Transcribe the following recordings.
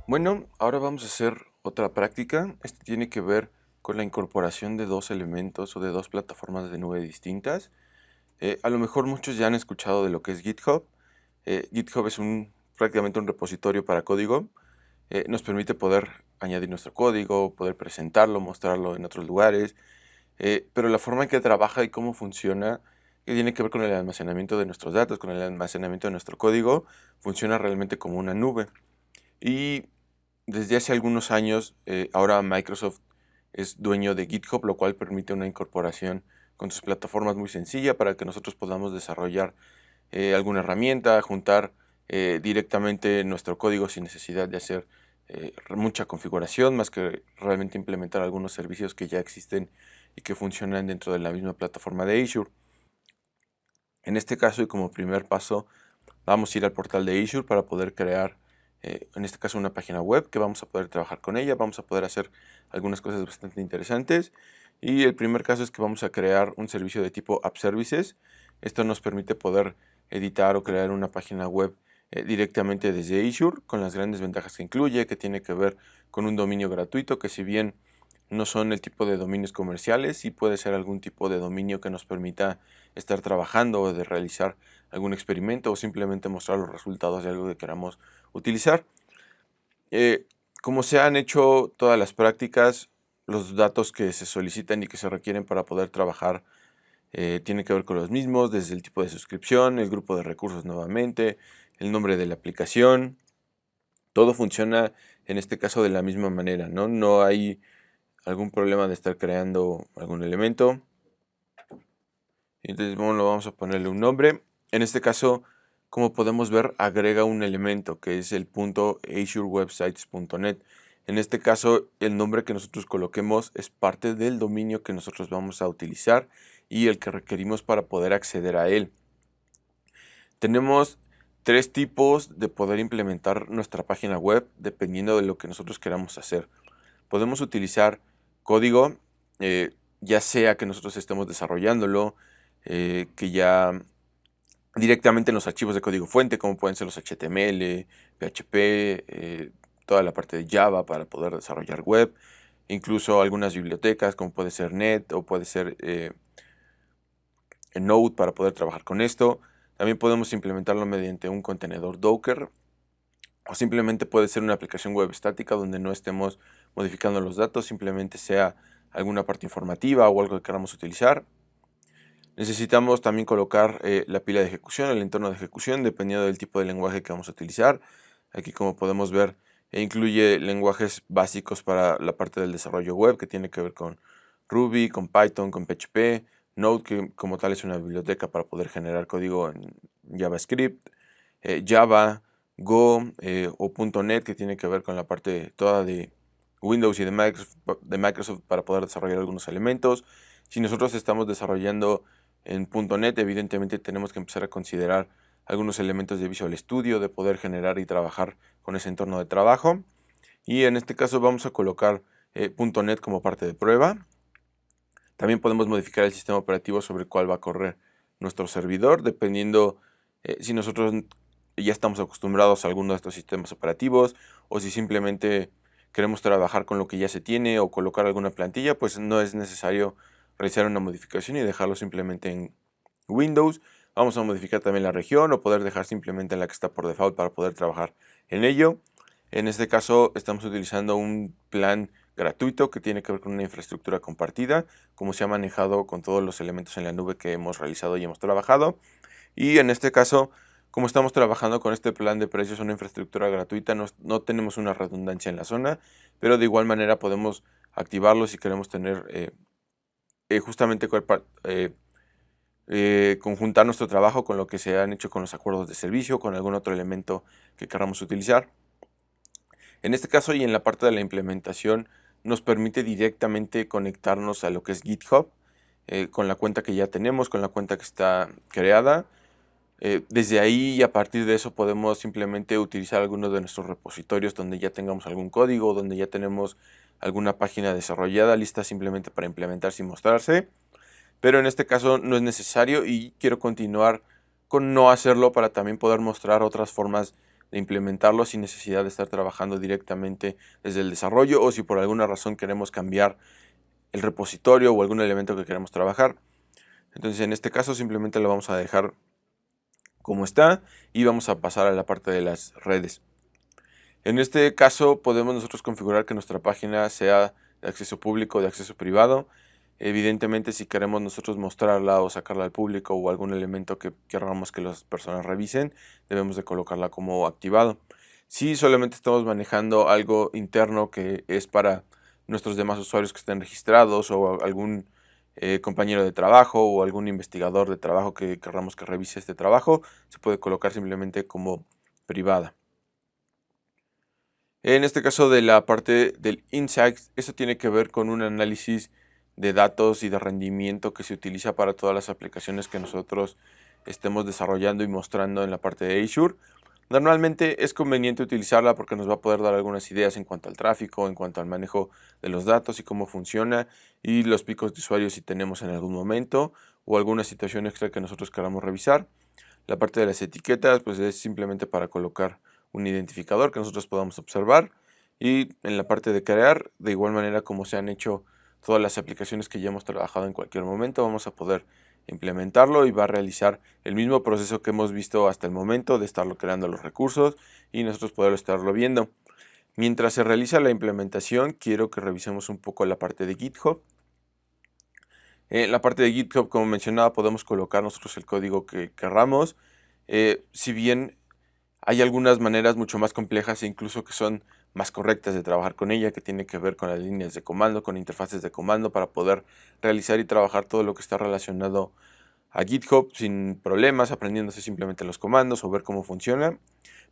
Bueno, ahora vamos a hacer otra práctica. Este tiene que ver con la incorporación de dos elementos o de dos plataformas de nube distintas. A lo mejor muchos ya han escuchado de lo que es GitHub. GitHub es prácticamente un repositorio para código. Nos permite poder añadir nuestro código, poder presentarlo, mostrarlo en otros lugares. Pero la forma en que trabaja y cómo funciona, que tiene que ver con el almacenamiento de nuestros datos, con el almacenamiento de nuestro código, funciona realmente como una nube. Y desde hace algunos años, ahora Microsoft es dueño de GitHub, lo cual permite una incorporación con sus plataformas muy sencilla para que nosotros podamos desarrollar alguna herramienta, juntar directamente nuestro código sin necesidad de hacer mucha configuración, más que realmente implementar algunos servicios que ya existen y que funcionan dentro de la misma plataforma de Azure. En este caso, y como primer paso, vamos a ir al portal de Azure para poder crear, en este caso, una página web que vamos a poder trabajar con ella. Vamos a poder hacer algunas cosas bastante interesantes. Y el primer caso es que vamos a crear un servicio de tipo App Services. Esto nos permite poder editar o crear una página web directamente desde Azure, con las grandes ventajas que incluye, que tiene que ver con un dominio gratuito, que si bien no son el tipo de dominios comerciales, sí puede ser algún tipo de dominio que nos permita estar trabajando o de realizar algún experimento o simplemente mostrar los resultados de algo que queramos utilizar. Eh, Como se han hecho todas las prácticas, los datos que se solicitan y que se requieren para poder trabajar tienen que ver con los mismos, desde el tipo de suscripción, el grupo de recursos nuevamente, el nombre de la aplicación. Todo funciona en este caso de la misma manera, ¿no? No hay algún problema de estar creando algún elemento. Entonces, bueno, vamos a ponerle un nombre. En este caso, como podemos ver, agrega un elemento que es el punto azurewebsites.net. En este caso, el nombre que nosotros coloquemos es parte del dominio que nosotros vamos a utilizar y el que requerimos para poder acceder a él. Tenemos tres tipos de poder implementar nuestra página web dependiendo de lo que nosotros queramos hacer. Podemos utilizar código, ya sea que nosotros estemos desarrollándolo, que ya directamente en los archivos de código fuente, como pueden ser los HTML, PHP, toda la parte de Java para poder desarrollar web, incluso algunas bibliotecas como puede ser Net o puede ser Node para poder trabajar con esto. También podemos implementarlo mediante un contenedor Docker o simplemente puede ser una aplicación web estática donde no estemos modificando los datos, simplemente sea alguna parte informativa o algo que queramos utilizar. Necesitamos también colocar la pila de ejecución, el entorno de ejecución, dependiendo del tipo de lenguaje que vamos a utilizar. Aquí, como podemos ver, incluye lenguajes básicos para la parte del desarrollo web, que tiene que ver con Ruby, con Python, con PHP, Node, que como tal es una biblioteca para poder generar código en JavaScript, Java, Go o .NET, que tiene que ver con la parte toda de Windows y de Microsoft para poder desarrollar algunos elementos. Si nosotros estamos desarrollando en .NET, evidentemente tenemos que empezar a considerar algunos elementos de Visual Studio, de poder generar y trabajar con ese entorno de trabajo. Y en este caso vamos a colocar .NET como parte de prueba. También podemos modificar el sistema operativo sobre el cual va a correr nuestro servidor, dependiendo si nosotros ya estamos acostumbrados a alguno de estos sistemas operativos o si simplemente queremos trabajar con lo que ya se tiene o colocar alguna plantilla, pues no es necesario realizar una modificación y dejarlo simplemente en Windows. Vamos a modificar también la región o poder dejar simplemente la que está por default para poder trabajar en ello. En este caso estamos utilizando un plan gratuito que tiene que ver con una infraestructura compartida, como se ha manejado con todos los elementos en la nube que hemos realizado y hemos trabajado. Y en este caso, como estamos trabajando con este plan de precios, una infraestructura gratuita, no tenemos una redundancia en la zona, pero de igual manera podemos activarlo si queremos tener justamente conjuntar nuestro trabajo con lo que se han hecho con los acuerdos de servicio, con algún otro elemento que queramos utilizar. En este caso y en la parte de la implementación nos permite directamente conectarnos a lo que es GitHub con la cuenta que ya tenemos, con la cuenta que está creada. Desde ahí y a partir de eso podemos simplemente utilizar algunos de nuestros repositorios donde ya tengamos algún código, donde ya tenemos alguna página desarrollada lista simplemente para implementarse y mostrarse. Pero en este caso no es necesario y quiero continuar con no hacerlo para también poder mostrar otras formas de implementarlo sin necesidad de estar trabajando directamente desde el desarrollo, o si por alguna razón queremos cambiar el repositorio o algún elemento que queremos trabajar. Entonces en este caso simplemente lo vamos a dejar como está y vamos a pasar a la parte de las redes. En este caso podemos nosotros configurar que nuestra página sea de acceso público o de acceso privado. Evidentemente, si queremos nosotros mostrarla o sacarla al público o algún elemento que queramos que las personas revisen, debemos de colocarla como activado. Si solamente estamos manejando algo interno que es para nuestros demás usuarios que estén registrados, o algún compañero de trabajo o algún investigador de trabajo que queramos que revise este trabajo, se puede colocar simplemente como privada. En este caso de la parte del Insights, eso tiene que ver con un análisis de datos y de rendimiento que se utiliza para todas las aplicaciones que nosotros estemos desarrollando y mostrando en la parte de Azure. Normalmente es conveniente utilizarla porque nos va a poder dar algunas ideas en cuanto al tráfico, en cuanto al manejo de los datos y cómo funciona, y los picos de usuarios si tenemos en algún momento o alguna situación extra que nosotros queramos revisar. La parte de las etiquetas pues es simplemente para colocar un identificador que nosotros podamos observar, y en la parte de crear, de igual manera como se han hecho todas las aplicaciones que ya hemos trabajado en cualquier momento, vamos a poder implementarlo y va a realizar el mismo proceso que hemos visto hasta el momento de estarlo creando los recursos y nosotros poderlo estarlo viendo. Mientras se realiza la implementación, quiero que revisemos un poco la parte de GitHub. En la parte de GitHub, como mencionaba, podemos colocar nosotros el código que querramos. Si bien hay algunas maneras mucho más complejas e incluso que son más correctas de trabajar con ella, que tiene que ver con las líneas de comando, con interfaces de comando para poder realizar y trabajar todo lo que está relacionado a GitHub sin problemas, aprendiéndose simplemente los comandos o ver cómo funciona.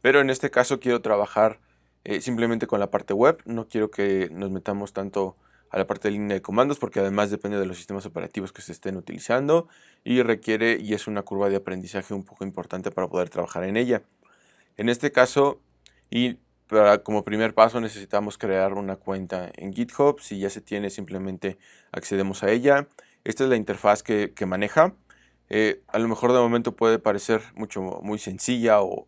Pero en este caso quiero trabajar simplemente con la parte web, no quiero que nos metamos tanto a la parte de línea de comandos, porque además depende de los sistemas operativos que se estén utilizando y requiere y es una curva de aprendizaje un poco importante para poder trabajar en ella. En este caso, y como primer paso, necesitamos crear una cuenta en GitHub. Si ya se tiene, simplemente accedemos a ella. Esta es la interfaz que maneja. A lo mejor de momento puede parecer muy sencilla o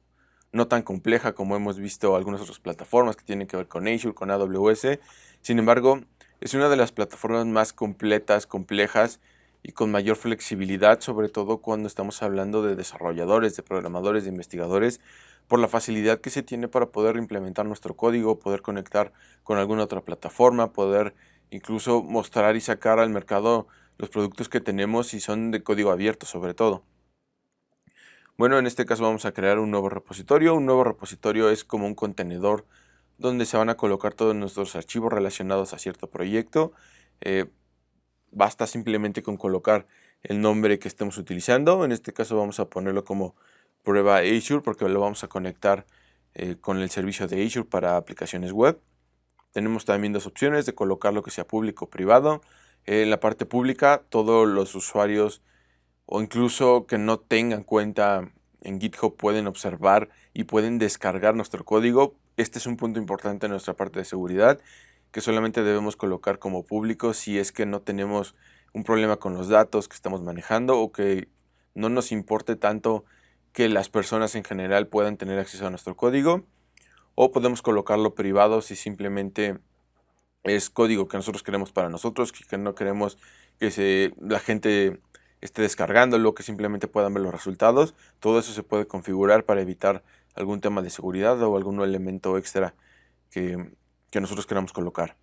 no tan compleja como hemos visto algunas otras plataformas que tienen que ver con Azure, con AWS. Sin embargo, es una de las plataformas más completas, complejas y con mayor flexibilidad, sobre todo cuando estamos hablando de desarrolladores, de programadores, de investigadores, por la facilidad que se tiene para poder implementar nuestro código, poder conectar con alguna otra plataforma, poder incluso mostrar y sacar al mercado los productos que tenemos y son de código abierto sobre todo. Bueno, en este caso vamos a crear un nuevo repositorio. Un nuevo repositorio es como un contenedor donde se van a colocar todos nuestros archivos relacionados a cierto proyecto. Basta simplemente con colocar el nombre que estemos utilizando. En este caso vamos a ponerlo como prueba Azure porque lo vamos a conectar con el servicio de Azure para aplicaciones web. Tenemos también dos opciones de colocar lo que sea público o privado. En la parte pública, todos los usuarios o incluso que no tengan cuenta en GitHub pueden observar y pueden descargar nuestro código. Este es un punto importante en nuestra parte de seguridad, que solamente debemos colocar como público si es que no tenemos un problema con los datos que estamos manejando o que no nos importe tanto que las personas en general puedan tener acceso a nuestro código, o podemos colocarlo privado si simplemente es código que nosotros queremos para nosotros, que no queremos que la gente esté descargándolo, que simplemente puedan ver los resultados. Todo eso se puede configurar para evitar algún tema de seguridad o algún elemento extra que nosotros queramos colocar.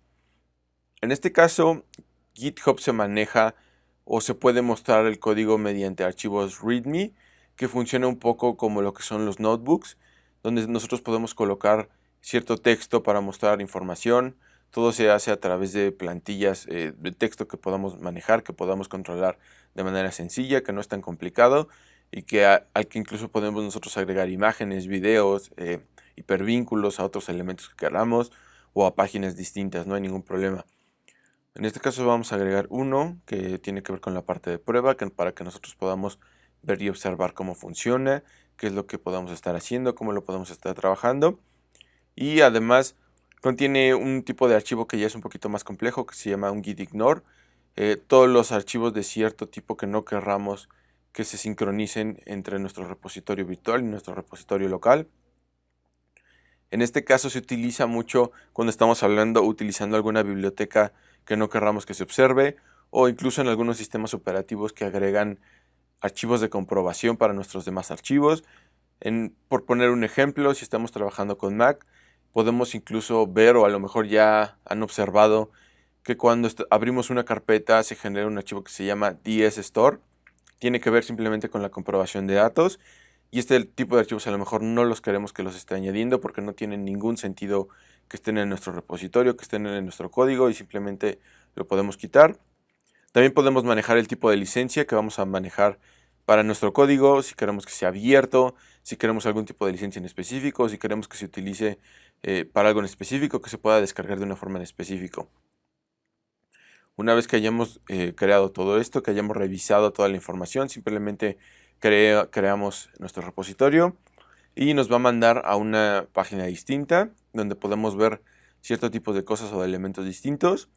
En este caso, GitHub se maneja o se puede mostrar el código mediante archivos README, que funciona un poco como lo que son los notebooks, donde nosotros podemos colocar cierto texto para mostrar información. Todo se hace a través de plantillas de texto que podamos manejar, que podamos controlar de manera sencilla, que no es tan complicado y al que incluso podemos nosotros agregar imágenes, videos, hipervínculos a otros elementos que queramos o a páginas distintas, no hay ningún problema. En este caso vamos a agregar uno que tiene que ver con la parte de prueba, para que nosotros podamos ver y observar cómo funciona, qué es lo que podamos estar haciendo, cómo lo podemos estar trabajando. Y además contiene un tipo de archivo que ya es un poquito más complejo, que se llama un gitignore. Todos los archivos de cierto tipo que no querramos que se sincronicen entre nuestro repositorio virtual y nuestro repositorio local. En este caso se utiliza mucho cuando estamos utilizando alguna biblioteca que no querramos que se observe, o incluso en algunos sistemas operativos que agregan archivos de comprobación para nuestros demás archivos. Por poner un ejemplo, si estamos trabajando con Mac, podemos incluso ver, o a lo mejor ya han observado, que cuando abrimos una carpeta se genera un archivo que se llama DS-Store. Tiene que ver simplemente con la comprobación de datos. Y este tipo de archivos a lo mejor no los queremos que los esté añadiendo porque no tienen ningún sentido que estén en nuestro repositorio, que estén en nuestro código, y simplemente lo podemos quitar. También podemos manejar el tipo de licencia que vamos a manejar para nuestro código, si queremos que sea abierto, si queremos algún tipo de licencia en específico, si queremos que se utilice para algo en específico, que se pueda descargar de una forma en específico. Una vez que hayamos creado todo esto, que hayamos revisado toda la información, simplemente creamos nuestro repositorio y nos va a mandar a una página distinta donde podemos ver ciertos tipos de cosas o de elementos distintos.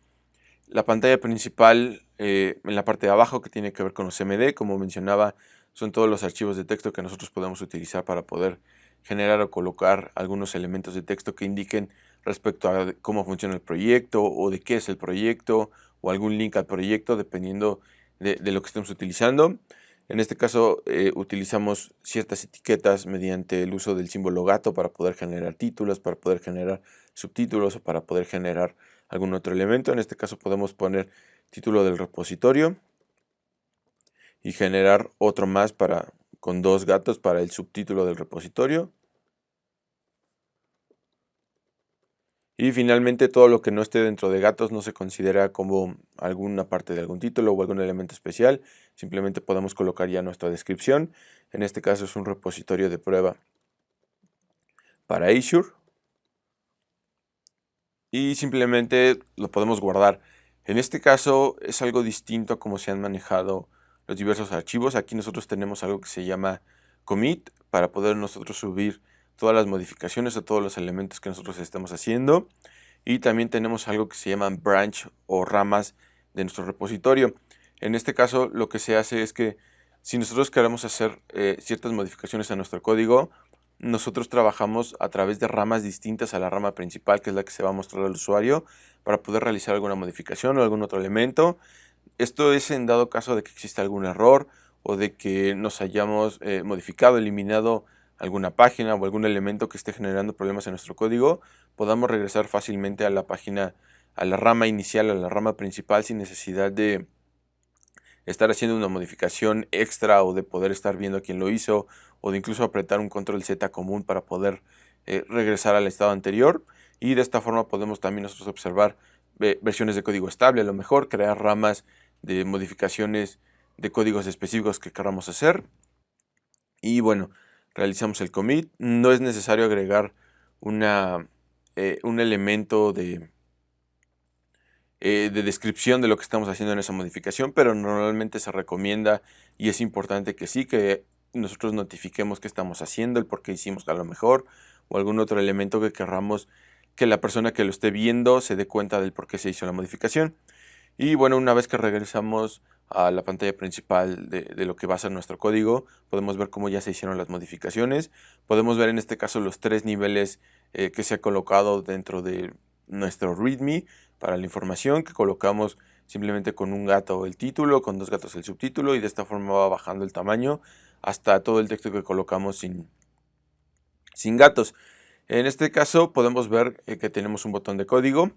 La pantalla principal en la parte de abajo, que tiene que ver con los MD, como mencionaba, son todos los archivos de texto que nosotros podemos utilizar para poder generar o colocar algunos elementos de texto que indiquen respecto a cómo funciona el proyecto o de qué es el proyecto, o algún link al proyecto dependiendo de lo que estemos utilizando. En este caso utilizamos ciertas etiquetas mediante el uso del símbolo gato para poder generar títulos, para poder generar subtítulos o para poder generar algún otro elemento. En este caso podemos poner título del repositorio y generar otro más con dos gatos para el subtítulo del repositorio. Y finalmente todo lo que no esté dentro de gatos no se considera como alguna parte de algún título o algún elemento especial. Simplemente podemos colocar ya nuestra descripción. En este caso es un repositorio de prueba para Azure. Y simplemente lo podemos guardar. En este caso es algo distinto a cómo se han manejado los diversos archivos. Aquí nosotros tenemos algo que se llama commit para poder nosotros subir todas las modificaciones o todos los elementos que nosotros estamos haciendo. Y también tenemos algo que se llaman branch o ramas de nuestro repositorio. En este caso lo que se hace es que si nosotros queremos hacer ciertas modificaciones a nuestro código, nosotros trabajamos a través de ramas distintas a la rama principal, que es la que se va a mostrar al usuario, para poder realizar alguna modificación o algún otro elemento. Esto es en dado caso de que exista algún error o de que nos hayamos modificado, eliminado alguna página o algún elemento que esté generando problemas en nuestro código, podamos regresar fácilmente a la página, a la rama inicial, a la rama principal, sin necesidad de estar haciendo una modificación extra o de poder estar viendo quién lo hizo, o de incluso apretar un control Z común para poder regresar al estado anterior. Y de esta forma podemos también nosotros observar versiones de código estable, a lo mejor crear ramas de modificaciones de códigos específicos que queramos hacer. Y bueno, realizamos el commit. No es necesario agregar un elemento de descripción de lo que estamos haciendo en esa modificación, pero normalmente se recomienda y es importante que sí, que nosotros notifiquemos qué estamos haciendo, el por qué hicimos a lo mejor, o algún otro elemento que querramos que la persona que lo esté viendo se dé cuenta del por qué se hizo la modificación. Y bueno, una vez que regresamos a la pantalla principal de lo que va a ser nuestro código, podemos ver cómo ya se hicieron las modificaciones. Podemos ver en este caso los tres niveles que se ha colocado dentro de nuestro README para la información, que colocamos simplemente con un gato el título, con dos gatos el subtítulo, y de esta forma va bajando el tamaño hasta todo el texto que colocamos sin gatos. En este caso podemos ver que tenemos un botón de código.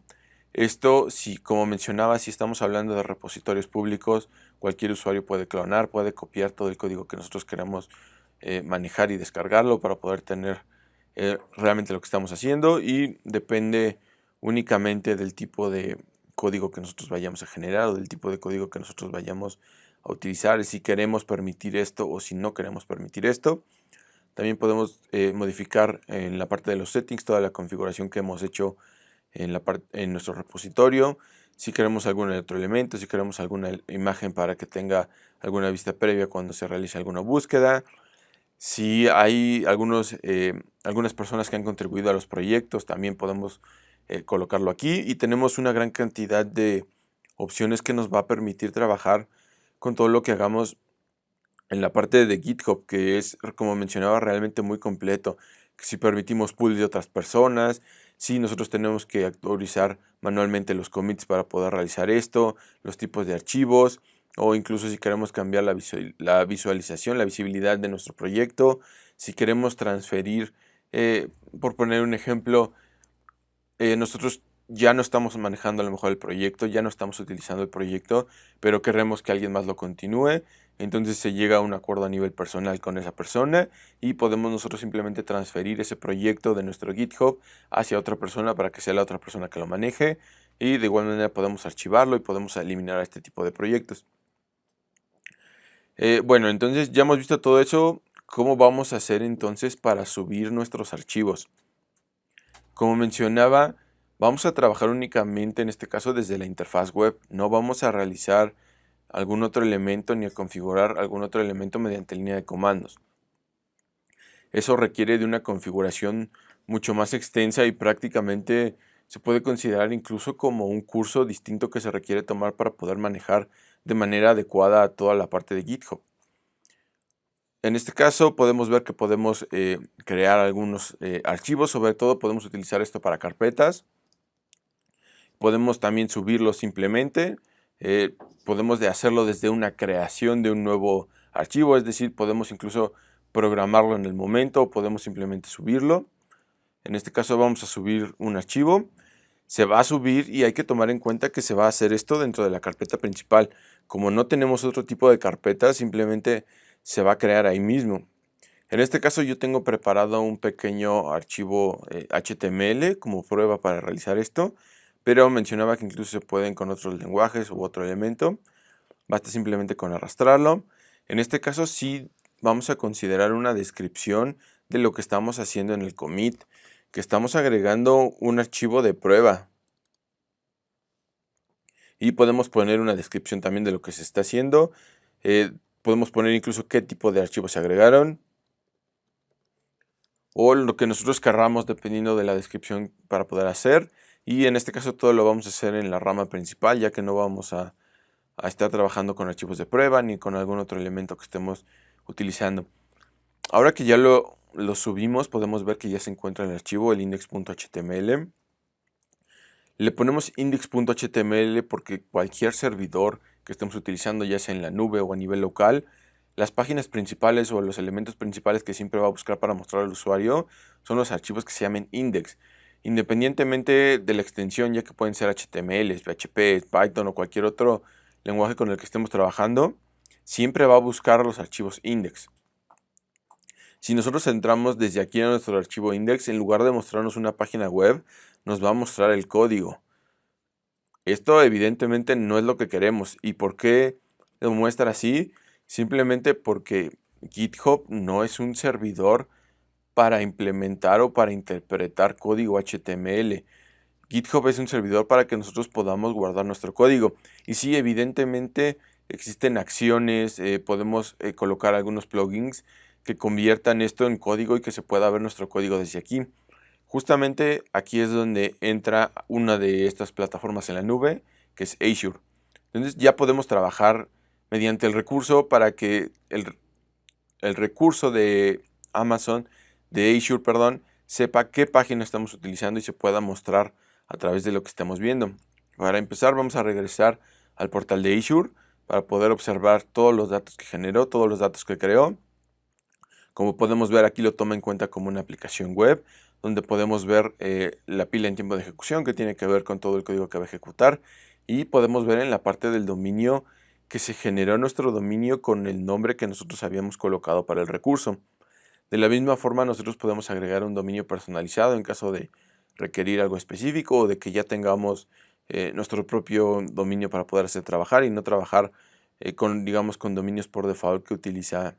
Esto, si, como mencionaba, si estamos hablando de repositorios públicos, cualquier usuario puede clonar, puede copiar todo el código que nosotros queremos manejar y descargarlo para poder tener realmente lo que estamos haciendo, y depende únicamente del tipo de código que nosotros vayamos a generar o del tipo de código que nosotros vayamos a utilizar, si queremos permitir esto o si no queremos permitir esto. También podemos modificar en la parte de los settings toda la configuración que hemos hecho en nuestro repositorio. Si queremos algún otro elemento, si queremos alguna imagen para que tenga alguna vista previa cuando se realice alguna búsqueda. Si hay algunas personas que han contribuido a los proyectos, también podemos colocarlo aquí. Y tenemos una gran cantidad de opciones que nos va a permitir trabajar con todo lo que hagamos en la parte de GitHub, que es, como mencionaba, realmente muy completo, si permitimos pools de otras personas, si nosotros tenemos que actualizar manualmente los commits para poder realizar esto, los tipos de archivos, o incluso si queremos cambiar la visualización, la visibilidad de nuestro proyecto, si queremos transferir, por poner un ejemplo, nosotros ya no estamos manejando a lo mejor el proyecto, ya no estamos utilizando el proyecto, pero queremos que alguien más lo continúe. Entonces se llega a un acuerdo a nivel personal con esa persona y podemos nosotros simplemente transferir ese proyecto de nuestro GitHub hacia otra persona para que sea la otra persona que lo maneje. Y de igual manera podemos archivarlo y podemos eliminar a este tipo de proyectos. Bueno, entonces ya hemos visto todo eso. ¿Cómo vamos a hacer entonces para subir nuestros archivos? Como mencionaba, vamos a trabajar únicamente en este caso desde la interfaz web. No vamos a realizar algún otro elemento ni a configurar algún otro elemento mediante línea de comandos. Eso requiere de una configuración mucho más extensa y prácticamente se puede considerar incluso como un curso distinto que se requiere tomar para poder manejar de manera adecuada toda la parte de GitHub. En este caso podemos ver que podemos crear algunos archivos, sobre todo podemos utilizar esto para carpetas. Podemos también subirlo simplemente, podemos hacerlo desde una creación de un nuevo archivo, es decir, podemos incluso programarlo en el momento o podemos simplemente subirlo. En este caso vamos a subir un archivo, se va a subir y hay que tomar en cuenta que se va a hacer esto dentro de la carpeta principal. Como no tenemos otro tipo de carpeta, simplemente se va a crear ahí mismo. En este caso yo tengo preparado un pequeño archivo HTML como prueba para realizar esto, pero mencionaba que incluso se pueden con otros lenguajes u otro elemento. Basta simplemente con arrastrarlo. En este caso sí vamos a considerar una descripción de lo que estamos haciendo en el commit, que estamos agregando un archivo de prueba. Y podemos poner una descripción también de lo que se está haciendo. Podemos poner incluso qué tipo de archivos se agregaron, o lo que nosotros querramos dependiendo de la descripción para poder hacer. Y en este caso todo lo vamos a hacer en la rama principal, ya que no vamos a estar trabajando con archivos de prueba ni con algún otro elemento que estemos utilizando. Ahora que ya lo subimos, podemos ver que ya se encuentra en el archivo el index.html. Le ponemos index.html porque cualquier servidor que estemos utilizando, ya sea en la nube o a nivel local, las páginas principales o los elementos principales que siempre va a buscar para mostrar al usuario son los archivos que se llaman index. Independientemente de la extensión, ya que pueden ser HTML, PHP, Python o cualquier otro lenguaje con el que estemos trabajando, siempre va a buscar los archivos index. Si nosotros entramos desde aquí a nuestro archivo index, en lugar de mostrarnos una página web, nos va a mostrar el código. Esto evidentemente no es lo que queremos. ¿Y por qué lo muestra así? Simplemente porque GitHub no es un servidor para implementar o para interpretar código HTML. GitHub es un servidor para que nosotros podamos guardar nuestro código. Y sí, evidentemente existen acciones, podemos colocar algunos plugins que conviertan esto en código y que se pueda ver nuestro código desde aquí. Justamente aquí es donde entra una de estas plataformas en la nube, que es Azure. Entonces ya podemos trabajar mediante el recurso para que el recurso de Amazon, de Azure, perdón, sepa qué página estamos utilizando y se pueda mostrar a través de lo que estamos viendo. Para empezar vamos a regresar al portal de Azure para poder observar todos los datos que generó, todos los datos que creó. Como podemos ver, aquí lo toma en cuenta como una aplicación web, donde podemos ver la pila en tiempo de ejecución, que tiene que ver con todo el código que va a ejecutar. Y podemos ver en la parte del dominio que se generó nuestro dominio con el nombre que nosotros habíamos colocado para el recurso. De la misma forma, nosotros podemos agregar un dominio personalizado en caso de requerir algo específico o de que ya tengamos nuestro propio dominio para poder hacer trabajar y no trabajar digamos, con dominios por default que utiliza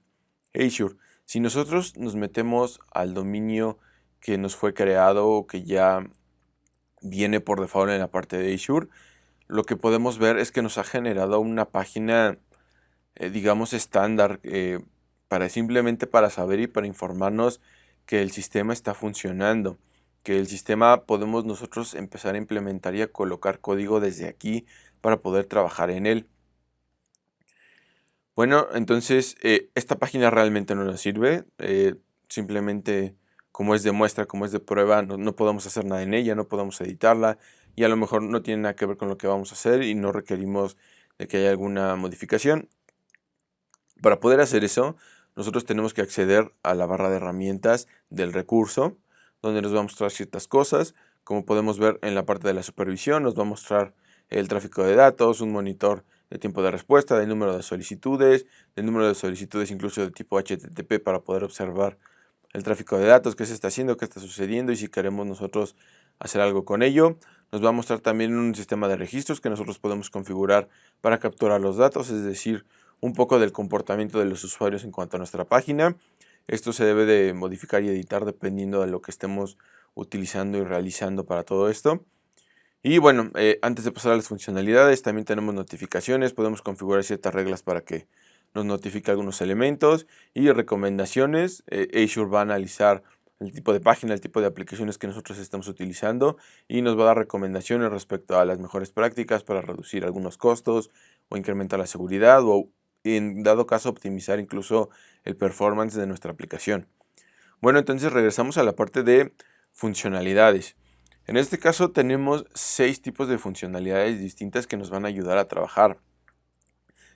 Azure. Si nosotros nos metemos al dominio que nos fue creado o que ya viene por default en la parte de Azure, lo que podemos ver es que nos ha generado una página, digamos, estándar, simplemente para saber y para informarnos que el sistema está funcionando, que el sistema podemos nosotros empezar a implementar y a colocar código desde aquí para poder trabajar en él. Bueno, entonces esta página realmente no nos sirve, simplemente como es de muestra, como es de prueba, no podemos hacer nada en ella, no podemos editarla y a lo mejor no tiene nada que ver con lo que vamos a hacer y no requerimos de que haya alguna modificación. Para poder hacer eso, nosotros tenemos que acceder a la barra de herramientas del recurso, donde nos va a mostrar ciertas cosas. Como podemos ver en la parte de la supervisión, nos va a mostrar el tráfico de datos, un monitor de tiempo de respuesta, del número de solicitudes incluso de tipo HTTP para poder observar el tráfico de datos, qué se está haciendo, qué está sucediendo y si queremos nosotros hacer algo con ello. Nos va a mostrar también un sistema de registros que nosotros podemos configurar para capturar los datos, es decir, un poco del comportamiento de los usuarios en cuanto a nuestra página. Esto se debe de modificar y editar dependiendo de lo que estemos utilizando y realizando para todo esto. Y bueno, antes de pasar a las funcionalidades, también tenemos notificaciones, podemos configurar ciertas reglas para que nos notifique algunos elementos y recomendaciones. Azure va a analizar el tipo de página, el tipo de aplicaciones que nosotros estamos utilizando y nos va a dar recomendaciones respecto a las mejores prácticas para reducir algunos costos o incrementar la seguridad o en dado caso optimizar incluso el performance de nuestra aplicación. Bueno, entonces regresamos a la parte de funcionalidades. En este caso tenemos 6 tipos de funcionalidades distintas que nos van a ayudar a trabajar.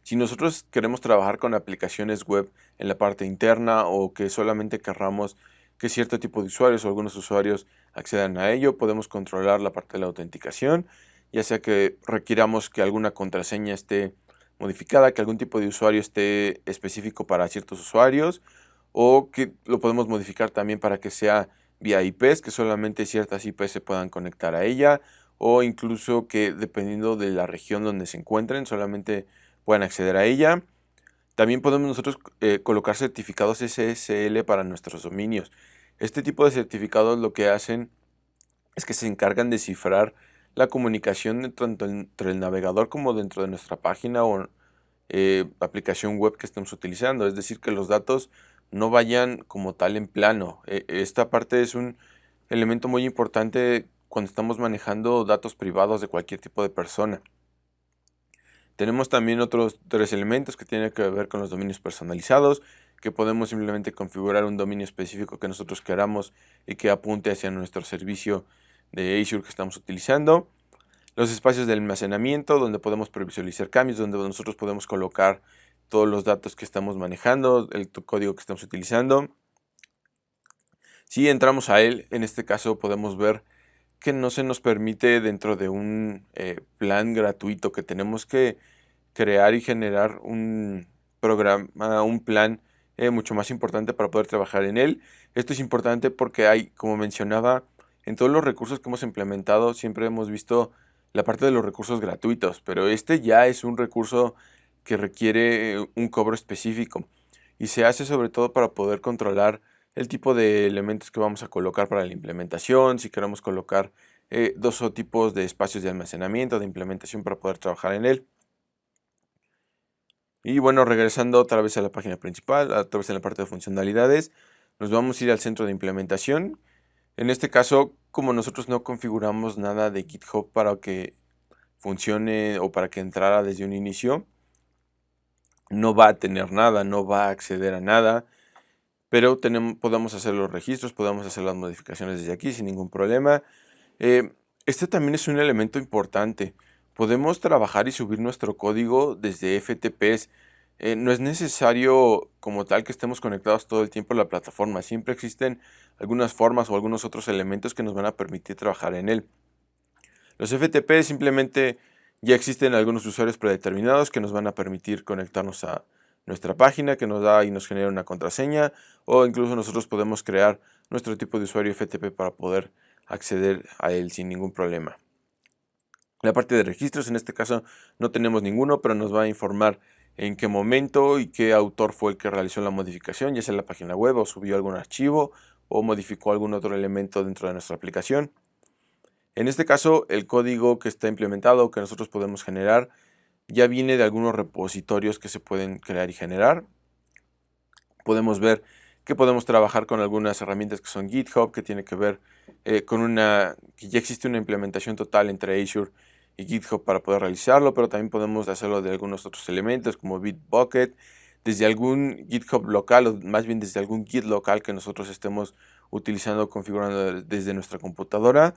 Si nosotros queremos trabajar con aplicaciones web en la parte interna o que solamente querramos que cierto tipo de usuarios o algunos usuarios accedan a ello, podemos controlar la parte de la autenticación, ya sea que requiramos que alguna contraseña esté modificada, que algún tipo de usuario esté específico para ciertos usuarios, o que lo podemos modificar también para que sea vía IPs, que solamente ciertas IPs se puedan conectar a ella, o incluso que dependiendo de la región donde se encuentren, solamente puedan acceder a ella. También podemos nosotros colocar certificados SSL para nuestros dominios. Este tipo de certificados lo que hacen es que se encargan de cifrar la comunicación tanto entre el navegador como dentro de nuestra página o aplicación web que estemos utilizando. Es decir, que los datos no vayan como tal en plano. Esta parte es un elemento muy importante cuando estamos manejando datos privados de cualquier tipo de persona. Tenemos también otros 3 elementos que tienen que ver con los dominios personalizados, que podemos simplemente configurar un dominio específico que nosotros queramos y que apunte hacia nuestro servicio de Azure que estamos utilizando. Los espacios de almacenamiento, donde podemos previsualizar cambios, donde nosotros podemos colocar todos los datos que estamos manejando, el código que estamos utilizando. Si entramos a él, en este caso podemos ver que no se nos permite dentro de un plan gratuito, que tenemos que crear y generar un programa, un plan mucho más importante para poder trabajar en él. Esto es importante porque hay, como mencionaba, en todos los recursos que hemos implementado siempre hemos visto la parte de los recursos gratuitos, pero este ya es un recurso que requiere un cobro específico y se hace sobre todo para poder controlar el tipo de elementos que vamos a colocar para la implementación, si queremos colocar dos tipos de espacios de almacenamiento, de implementación para poder trabajar en él. Y bueno, regresando otra vez a la página principal, otra vez en la parte de funcionalidades, nos vamos a ir al centro de implementación. En este caso, como nosotros no configuramos nada de GitHub para que funcione o para que entrara desde un inicio, no va a tener nada, no va a acceder a nada, pero podemos hacer los registros, podemos hacer las modificaciones desde aquí sin ningún problema. Este también es un elemento importante. Podemos trabajar y subir nuestro código desde FTPs. No es necesario como tal que estemos conectados todo el tiempo a la plataforma. Siempre existen algunas formas o algunos otros elementos que nos van a permitir trabajar en él. Los FTP simplemente ya existen algunos usuarios predeterminados que nos van a permitir conectarnos a nuestra página, que nos da y nos genera una contraseña, o incluso nosotros podemos crear nuestro tipo de usuario FTP para poder acceder a él sin ningún problema. La parte de registros, en este caso no tenemos ninguno, pero nos va a informar en qué momento y qué autor fue el que realizó la modificación, ya sea en la página web o subió algún archivo o modificó algún otro elemento dentro de nuestra aplicación. En este caso, el código que está implementado, que nosotros podemos generar, ya viene de algunos repositorios que se pueden crear y generar. Podemos ver que podemos trabajar con algunas herramientas que son GitHub, que tiene que ver que ya existe una implementación total entre Azure y GitHub para poder realizarlo, pero también podemos hacerlo de algunos otros elementos como Bitbucket. desde algún GitHub local, o más bien desde algún Git local que nosotros estemos utilizando o configurando desde nuestra computadora,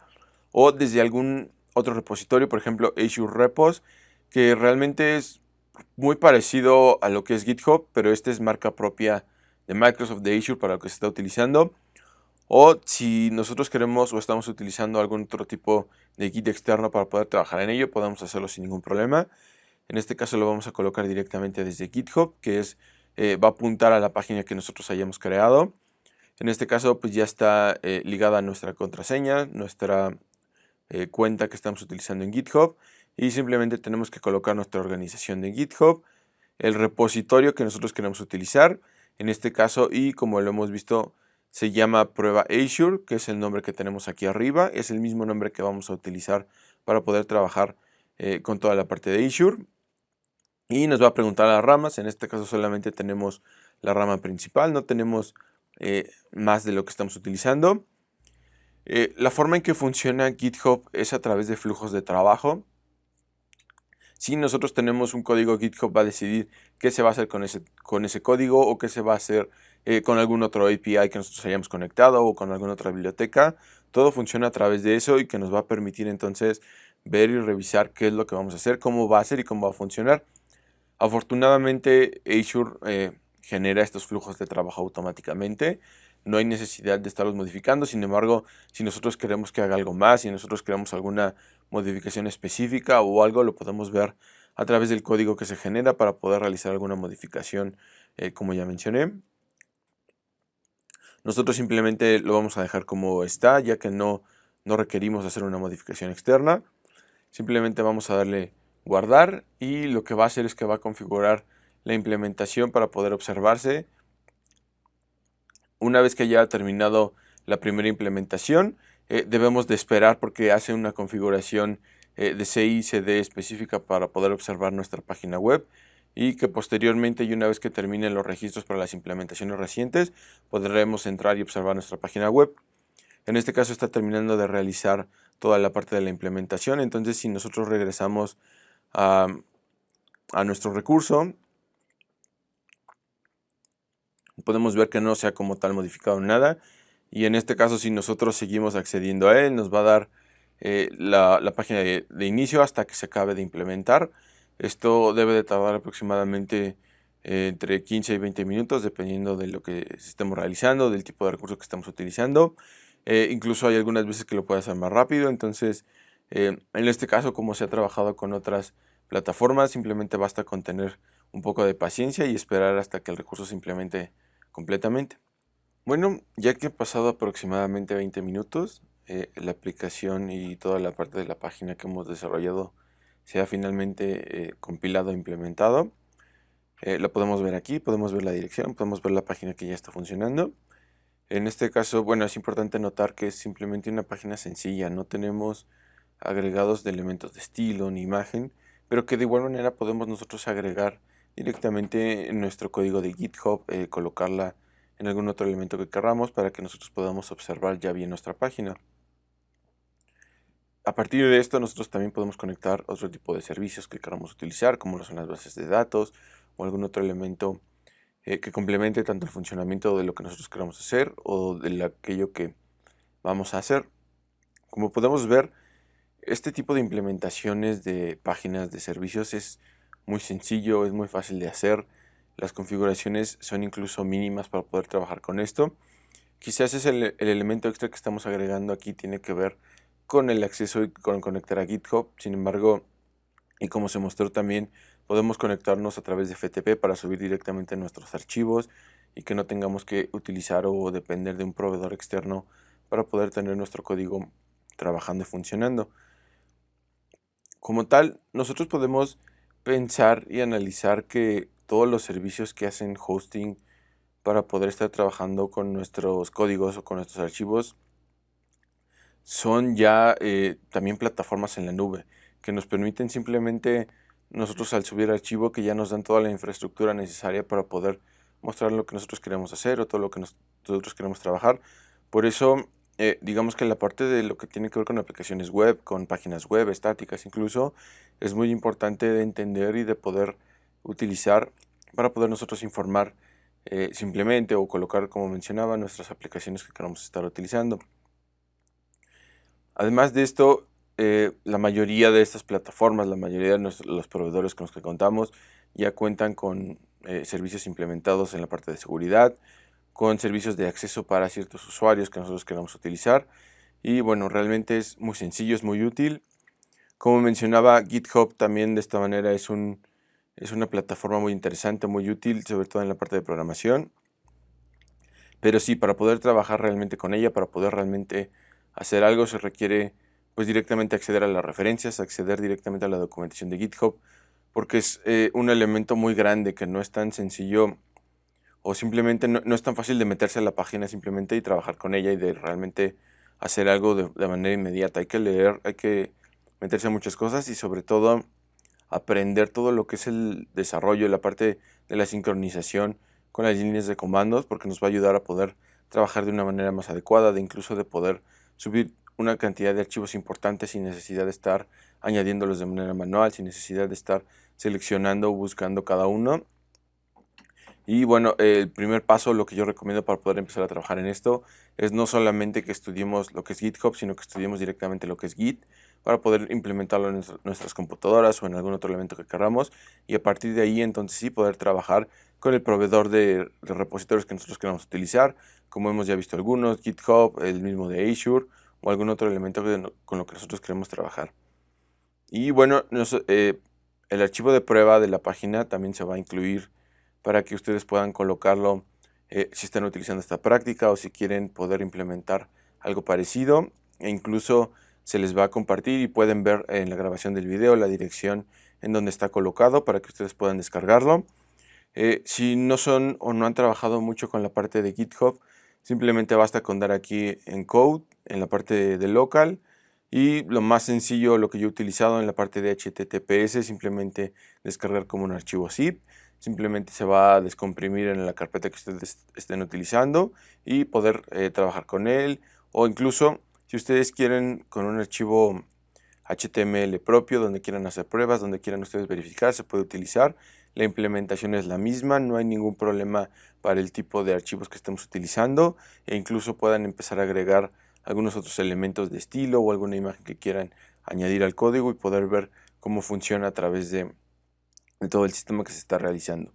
o desde algún otro repositorio, por ejemplo Azure Repos, que realmente es muy parecido a lo que es GitHub, pero este es marca propia de Microsoft, de Azure, para lo que se está utilizando. O si nosotros queremos o estamos utilizando algún otro tipo de Git externo para poder trabajar en ello, podemos hacerlo sin ningún problema. En este caso lo vamos a colocar directamente desde GitHub, que va a apuntar a la página que nosotros hayamos creado. En este caso pues ya está ligada a nuestra contraseña, nuestra cuenta que estamos utilizando en GitHub, y simplemente tenemos que colocar nuestra organización de GitHub, el repositorio que nosotros queremos utilizar, en este caso, y como lo hemos visto, se llama prueba Azure, que es el nombre que tenemos aquí arriba, es el mismo nombre que vamos a utilizar para poder trabajar con toda la parte de Azure. Y nos va a preguntar las ramas, en este caso solamente tenemos la rama principal, no tenemos más de lo que estamos utilizando. La forma en que funciona GitHub es a través de flujos de trabajo. Si nosotros tenemos un código, GitHub va a decidir qué se va a hacer con ese código, o qué se va a hacer con algún otro API que nosotros hayamos conectado, o con alguna otra biblioteca. Todo funciona a través de eso, y que nos va a permitir entonces ver y revisar qué es lo que vamos a hacer, cómo va a ser y cómo va a funcionar. Afortunadamente Azure genera estos flujos de trabajo automáticamente. No hay necesidad de estarlos modificando. Sin embargo, si nosotros queremos que haga algo más, si nosotros queremos alguna modificación específica o algo, lo podemos ver a través del código que se genera para poder realizar alguna modificación, como ya mencioné. Nosotros simplemente lo vamos a dejar como está, ya que no requerimos hacer una modificación externa. Simplemente vamos a darle guardar, y lo que va a hacer es que va a configurar la implementación para poder observarse. Una vez que haya terminado la primera implementación, debemos de esperar, porque hace una configuración de CI/CD específica para poder observar nuestra página web, y que posteriormente, y una vez que terminen los registros para las implementaciones recientes, podremos entrar y observar nuestra página web. En este caso está terminando de realizar toda la parte de la implementación. Entonces, si nosotros regresamos a nuestro recurso, podemos ver que no se ha como tal modificado nada, y en este caso, si nosotros seguimos accediendo a él, nos va a dar la página de inicio hasta que se acabe de implementar. Esto debe de tardar aproximadamente entre 15 y 20 minutos, dependiendo de lo que estemos realizando, del tipo de recurso que estamos utilizando. Incluso hay algunas veces que lo puede hacer más rápido. Entonces, en este caso, como se ha trabajado con otras plataformas, simplemente basta con tener un poco de paciencia y esperar hasta que el recurso se implemente completamente. Bueno, ya que ha pasado aproximadamente 20 minutos, la aplicación y toda la parte de la página que hemos desarrollado se ha finalmente compilado e implementado. Lo podemos ver aquí, podemos ver la dirección, podemos ver la página que ya está funcionando. En este caso, bueno, es importante notar que es simplemente una página sencilla, no tenemos agregados de elementos de estilo ni imagen, pero que de igual manera podemos nosotros agregar directamente en nuestro código de GitHub, colocarla en algún otro elemento que queramos, para que nosotros podamos observar ya bien nuestra página. A partir de esto, nosotros también podemos conectar otro tipo de servicios que queramos utilizar, como lo son las bases de datos o algún otro elemento que complemente tanto el funcionamiento de lo que nosotros queramos hacer o de aquello que vamos a hacer. Como podemos ver, este tipo de implementaciones de páginas de servicios es muy sencillo, es muy fácil de hacer. Las configuraciones son incluso mínimas para poder trabajar con esto. Quizás es el elemento extra que estamos agregando aquí, tiene que ver con el acceso y con conectar a GitHub. Sin embargo, y como se mostró también, podemos conectarnos a través de FTP para subir directamente nuestros archivos, y que no tengamos que utilizar o depender de un proveedor externo para poder tener nuestro código trabajando y funcionando. Como tal, nosotros podemos pensar y analizar que todos los servicios que hacen hosting para poder estar trabajando con nuestros códigos o con nuestros archivos son ya también plataformas en la nube, que nos permiten simplemente nosotros, al subir archivo, que ya nos dan toda la infraestructura necesaria para poder mostrar lo que nosotros queremos hacer o todo lo que nosotros queremos trabajar. Por eso, digamos que la parte de lo que tiene que ver con aplicaciones web, con páginas web estáticas incluso, es muy importante de entender y de poder utilizar para poder nosotros informar simplemente o colocar, como mencionaba, nuestras aplicaciones que queramos estar utilizando. Además de esto, la mayoría de estas plataformas, la mayoría de los proveedores con los que contamos ya cuentan con servicios implementados en la parte de seguridad, con servicios de acceso para ciertos usuarios que nosotros queramos utilizar. Y bueno, realmente es muy sencillo, es muy útil. Como mencionaba, GitHub también de esta manera es una plataforma muy interesante, muy útil, sobre todo en la parte de programación. Pero sí, para poder trabajar realmente con ella, para poder realmente hacer algo, se requiere pues directamente acceder a las referencias, acceder directamente a la documentación de GitHub, porque es un elemento muy grande que no es tan sencillo o simplemente no es tan fácil de meterse a la página simplemente y trabajar con ella y de realmente hacer algo de manera inmediata. Hay que leer, hay que meterse a muchas cosas y sobre todo aprender todo lo que es el desarrollo, la parte de la sincronización con las líneas de comandos, porque nos va a ayudar a poder trabajar de una manera más adecuada, de incluso de poder subir una cantidad de archivos importantes sin necesidad de estar añadiéndolos de manera manual, sin necesidad de estar seleccionando o buscando cada uno. Y bueno, el primer paso, lo que yo recomiendo para poder empezar a trabajar en esto, es no solamente que estudiemos lo que es GitHub, sino que estudiemos directamente lo que es Git, para poder implementarlo en nuestras computadoras o en algún otro elemento que queramos, y a partir de ahí entonces sí poder trabajar con el proveedor de repositorios que nosotros queramos utilizar, como hemos ya visto algunos, GitHub, el mismo de Azure, o algún otro elemento con lo que nosotros queremos trabajar. Y bueno, el archivo de prueba de la página también se va a incluir para que ustedes puedan colocarlo si están utilizando esta práctica o si quieren poder implementar algo parecido. E incluso se les va a compartir y pueden ver en la grabación del video la dirección en donde está colocado para que ustedes puedan descargarlo. Si no son o no han trabajado mucho con la parte de GitHub, simplemente basta con dar aquí en Code, en la parte de Local, y lo más sencillo, lo que yo he utilizado en la parte de HTTPS, simplemente descargar como un archivo zip, simplemente se va a descomprimir en la carpeta que ustedes estén utilizando y poder trabajar con él, o incluso si ustedes quieren con un archivo HTML propio, donde quieran hacer pruebas, donde quieran ustedes verificar, se puede utilizar. La implementación es la misma, no hay ningún problema para el tipo de archivos que estemos utilizando e incluso puedan empezar a agregar algunos otros elementos de estilo o alguna imagen que quieran añadir al código y poder ver cómo funciona a través de todo el sistema que se está realizando.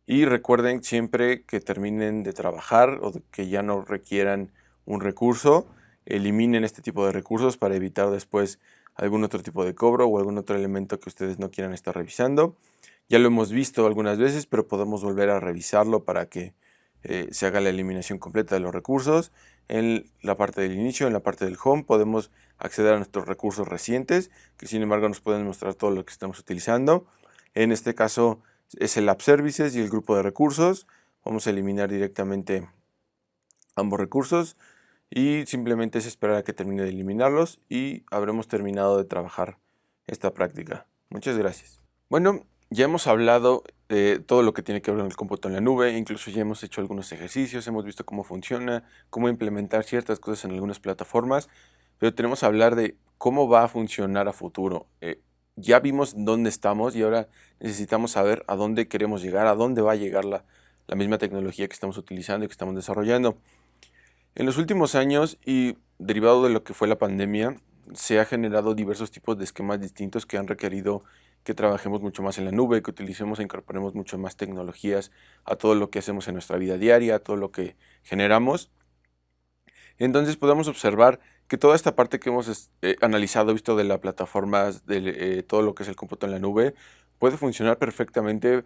Y recuerden siempre que terminen de trabajar o que ya no requieran un recurso, eliminen este tipo de recursos para evitar después algún otro tipo de cobro o algún otro elemento que ustedes no quieran estar revisando. Ya lo hemos visto algunas veces, pero podemos volver a revisarlo para que se haga la eliminación completa de los recursos. En la parte del inicio, en la parte del home, podemos acceder a nuestros recursos recientes, que sin embargo nos pueden mostrar todo lo que estamos utilizando. En este caso es el App Services y el grupo de recursos. Vamos a eliminar directamente ambos recursos y simplemente es esperar a que termine de eliminarlos y habremos terminado de trabajar esta práctica. Muchas gracias. Bueno, ya hemos hablado de todo lo que tiene que ver con el cómputo en la nube, incluso ya hemos hecho algunos ejercicios, hemos visto cómo funciona, cómo implementar ciertas cosas en algunas plataformas, pero tenemos que hablar de cómo va a funcionar a futuro. Ya vimos dónde estamos y ahora necesitamos saber a dónde queremos llegar, a dónde va a llegar la misma tecnología que estamos utilizando y que estamos desarrollando. En los últimos años y derivado de lo que fue la pandemia, se ha generado diversos tipos de esquemas distintos que han requerido que trabajemos mucho más en la nube, que utilicemos e incorporemos mucho más tecnologías a todo lo que hacemos en nuestra vida diaria, a todo lo que generamos. Entonces podemos observar que toda esta parte que hemos analizado, visto de las plataformas, de todo lo que es el cómputo en la nube, puede funcionar perfectamente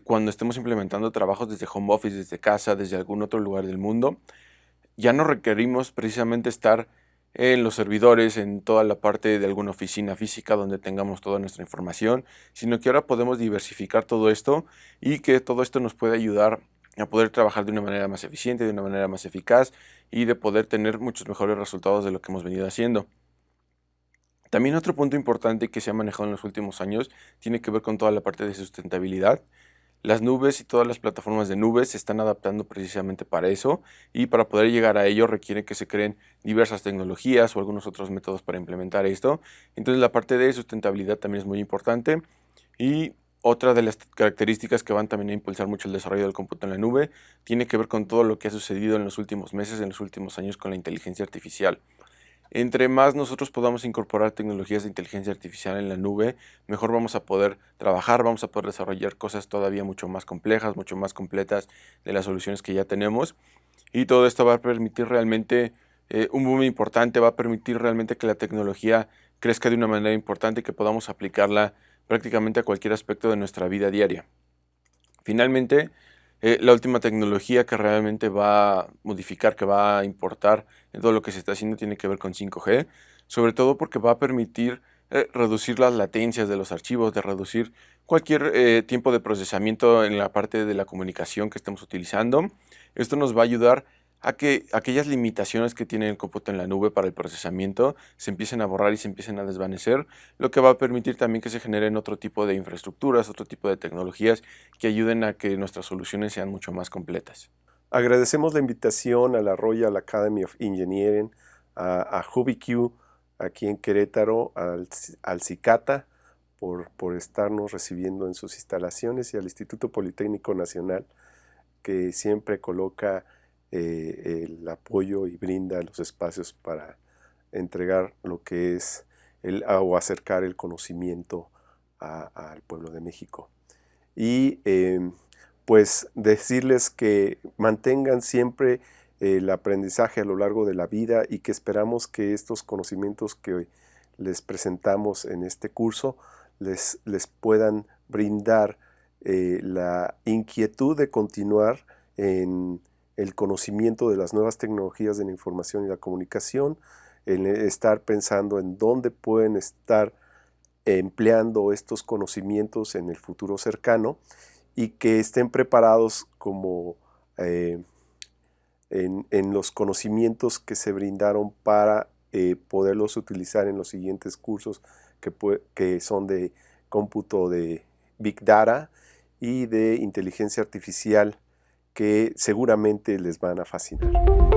cuando estemos implementando trabajos desde home office, desde casa, desde algún otro lugar del mundo. Ya no requerimos precisamente estar en los servidores, en toda la parte de alguna oficina física donde tengamos toda nuestra información, sino que ahora podemos diversificar todo esto y que todo esto nos puede ayudar a poder trabajar de una manera más eficiente, de una manera más eficaz y de poder tener muchos mejores resultados de lo que hemos venido haciendo. También otro punto importante que se ha manejado en los últimos años tiene que ver con toda la parte de sustentabilidad. Las nubes y todas las plataformas de nubes se están adaptando precisamente para eso y para poder llegar a ello requiere que se creen diversas tecnologías o algunos otros métodos para implementar esto. Entonces la parte de sustentabilidad también es muy importante y Otra de las características que van también a impulsar mucho el desarrollo del cómputo en la nube tiene que ver con todo lo que ha sucedido en los últimos meses, en los últimos años con la inteligencia artificial. Entre más nosotros podamos incorporar tecnologías de inteligencia artificial en la nube, mejor vamos a poder trabajar, vamos a poder desarrollar cosas todavía mucho más complejas, mucho más completas de las soluciones que ya tenemos. Y todo esto va a permitir realmente un boom importante, va a permitir realmente que la tecnología crezca de una manera importante y que podamos aplicarla prácticamente a cualquier aspecto de nuestra vida diaria. Finalmente, la última tecnología que realmente va a modificar, que va a importar en todo lo que se está haciendo tiene que ver con 5G, sobre todo porque va a permitir reducir las latencias de los archivos, de reducir cualquier tiempo de procesamiento en la parte de la comunicación que estemos utilizando. Esto nos va a ayudar a que aquellas limitaciones que tiene el cómputo en la nube para el procesamiento se empiecen a borrar y se empiecen a desvanecer, lo que va a permitir también que se generen otro tipo de infraestructuras, otro tipo de tecnologías que ayuden a que nuestras soluciones sean mucho más completas. Agradecemos la invitación a la Royal Academy of Engineering, a HubiQ aquí en Querétaro, al CICATA por estarnos recibiendo en sus instalaciones y al Instituto Politécnico Nacional que siempre coloca el apoyo y brinda los espacios para entregar lo que es o acercar el conocimiento al pueblo de México. Y pues decirles que mantengan siempre el aprendizaje a lo largo de la vida y que esperamos que estos conocimientos que les presentamos en este curso les puedan brindar la inquietud de continuar en el conocimiento de las nuevas tecnologías de la información y la comunicación, en estar pensando en dónde pueden estar empleando estos conocimientos en el futuro cercano y que estén preparados como en los conocimientos que se brindaron para poderlos utilizar en los siguientes cursos que son de cómputo de Big Data y de inteligencia artificial que seguramente les van a fascinar.